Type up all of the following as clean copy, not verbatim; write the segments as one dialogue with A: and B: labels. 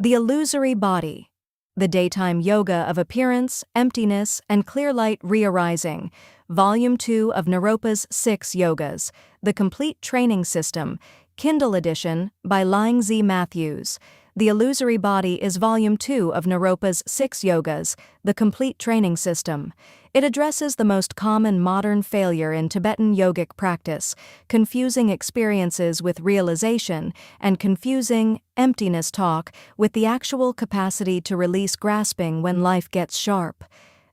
A: The Illusory Body, the Daytime Yoga of Appearance, Emptiness, and Clear Light Re-arising, Volume 2 of NAROPA'S 6 Yogas, The Complete Training System, Kindle Edition, by Laing Z. Matthews. The Illusory Body is Volume 2 of NAROPA'S 6 Yogas, The Complete Training System. It addresses the most common modern failure in Tibetan yogic practice, confusing experiences with realization and confusing emptiness talk with the actual capacity to release grasping when life gets sharp.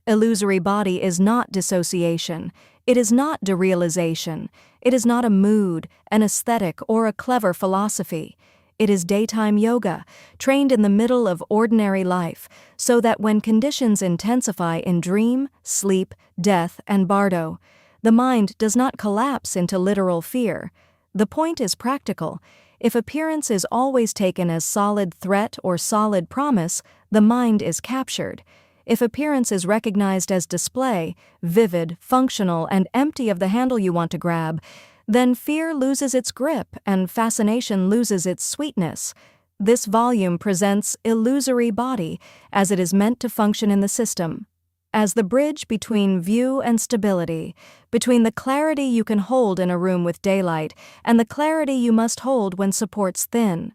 A: Illusory Body is not dissociation. It is not derealization. It is not a mood, an aesthetic, or a clever philosophy. It is daytime yoga, trained in the middle of ordinary life, so that when conditions intensify in dream, sleep, death, and bardo, the mind does not collapse into literal fear. The point is practical. If appearance is always taken as solid threat or solid promise, the mind is captured. If appearance is recognized as display, vivid, functional, and empty of the handle you want to grab, then fear loses its grip and fascination loses its sweetness. This volume presents Illusory Body as it is meant to function in the system, as the bridge between view and stability, between the clarity you can hold in a room with daylight and the clarity you must hold when support's thin.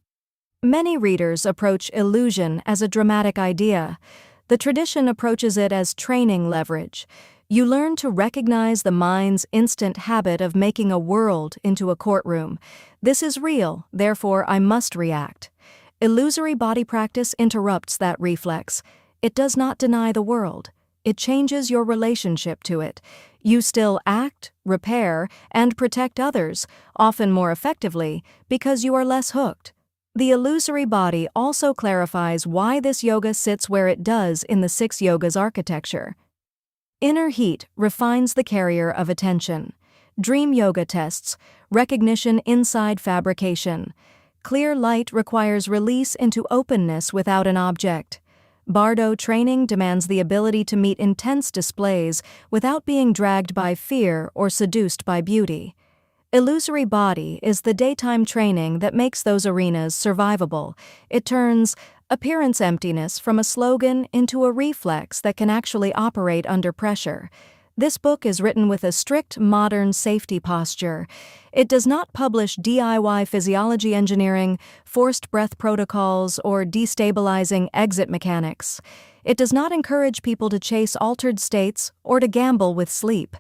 A: Many readers approach illusion as a dramatic idea. The tradition approaches it as training leverage. You learn to recognize the mind's instant habit of making a world into a courtroom. This is real, therefore I must react. Illusory body practice interrupts that reflex. It does not deny the world. It changes your relationship to it. You still act, repair, and protect others, often more effectively, because you are less hooked. The Illusory Body also clarifies why this yoga sits where it does in the 6 Yogas architecture. Inner heat refines the carrier of attention. Dream yoga tests, recognition inside fabrication. Clear light requires release into openness without an object. Bardo training demands the ability to meet intense displays without being dragged by fear or seduced by beauty. Illusory Body is the daytime training that makes those arenas survivable. It turns appearance emptiness from a slogan into a reflex that can actually operate under pressure. This book is written with a strict modern safety posture. It does not publish DIY physiology engineering, forced breath protocols, or destabilizing exit mechanics. It does not encourage people to chase altered states or to gamble with sleep.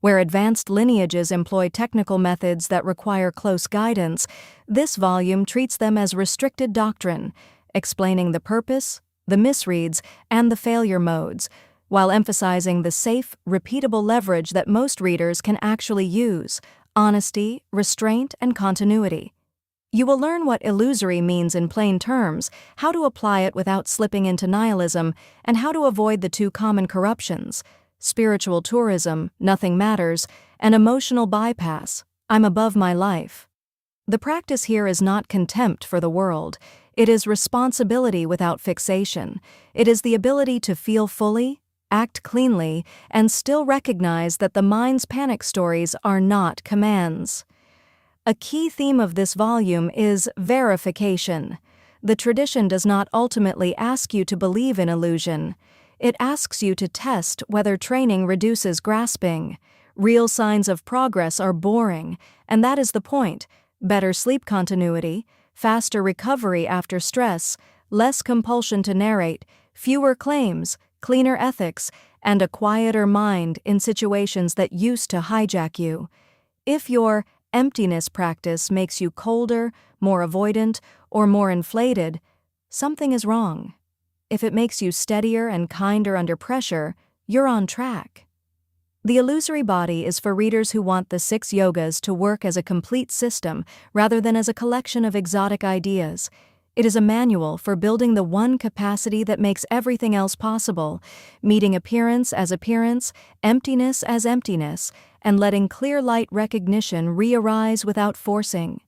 A: Where advanced lineages employ technical methods that require close guidance, this volume treats them as restricted doctrine, explaining the purpose, the misreads, and the failure modes, while emphasizing the safe, repeatable leverage that most readers can actually use: honesty, restraint, and continuity. You will learn what illusory means in plain terms, how to apply it without slipping into nihilism, and how to avoid the 2 common corruptions: spiritual tourism, nothing matters, and emotional bypass, I'm above my life. The practice here is not contempt for the world. It is responsibility without fixation. It is the ability to feel fully, act cleanly, and still recognize that the mind's panic stories are not commands. A key theme of this volume is verification. The tradition does not ultimately ask you to believe in illusion. It asks you to test whether training reduces grasping. Real signs of progress are boring, and that is the point. Better sleep continuity, faster recovery after stress, less compulsion to narrate, fewer claims, cleaner ethics, and a quieter mind in situations that used to hijack you. If your emptiness practice makes you colder, more avoidant, or more inflated, something is wrong. If it makes you steadier and kinder under pressure, you're on track. The Illusory Body is for readers who want the 6 yogas to work as a complete system rather than as a collection of exotic ideas. It is a manual for building the one capacity that makes everything else possible, meeting appearance as appearance, emptiness as emptiness, and letting clear light recognition re-arise without forcing.